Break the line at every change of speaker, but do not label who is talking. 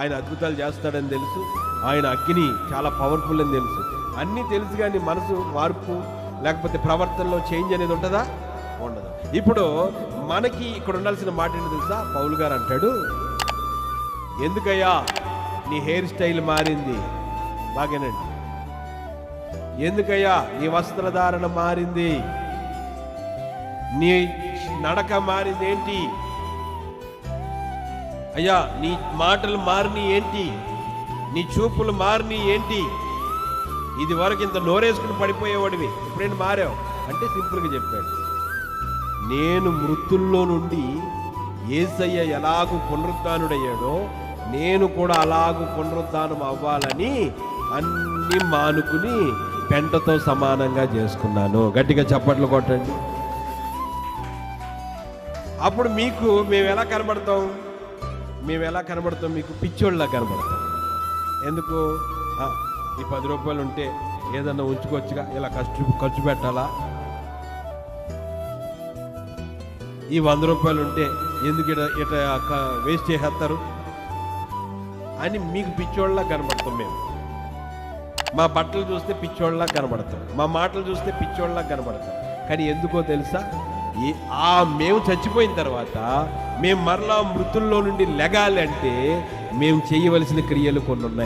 ఆయన అద్భుతాలు చేస్తాడని తెలుసు, ఆయన అగ్ని చాలా పవర్ఫుల్ అని తెలుసు, అన్నీ తెలుసు. కానీ మనసు మార్పు లేకపోతే ప్రవర్తనలో చేంజ్ అనేది ఉంటుందా? ఉండదు. ఇప్పుడు మనకి ఇక్కడ ఉండాల్సిన మాట ఏంటో తెలుసా? పౌలు గారు అంటాడు, ఎందుకయ్యా నీ హెయిర్ స్టైల్ మారింది? బాగేనండి. ఎందుకయ్యా నీ వస్త్రధారణ మారింది? నీ నడక మారింది ఏంటి? అయ్యా నీ మాటలు మారిని ఏంటి? నీ చూపులు మారిని ఏంటి? ఇది వరకు ఇంత నోరేసుకుని పడిపోయేవాడివి, ఇప్పుడేంటి మారావు అంటే సింపుల్గా చెప్పాడు, నేను మృతుల్లో నుండి యేసయ్య ఎలాగూ పునరుద్ధానుడయ్యాడో నేను కూడా అలాగూ పునరుద్ధానం అవ్వాలని అన్ని మానుకుని పెంటతో సమానంగా చేసుకున్నాను. గట్టిగా చప్పట్లు కొట్టండి. అప్పుడు మీకు మేము ఎలా కనబడతాం? మీకు పిచ్చోళ్ళలా కనబడతాం. ఎందుకు? ఈ 10 రూపాయలు ఉంటే ఏదన్నా ఉంచుకోవచ్చుగా, ఇలా ఖర్చు పెట్టాలా? ఈ 100 రూపాయలు ఉంటే ఎందుకు ఇట వేస్ట్ చేసేస్తారు అని మీకు పిచ్చోళ్ళలా కనబడతాం. మేము మా బట్టలు చూస్తే పిచ్చోళ్ళలా కనబడతాం, మా మాటలు చూస్తే పిచ్చోళ్ళలా కనబడతాం. కానీ ఎందుకో తెలుసా? మేము చచ్చిపోయిన తర్వాత మేము మరలా మృతుల్లో నుండి లెగాలి అంటే మేము చేయవలసిన క్రియలు కొన్ని ఉన్నాయి.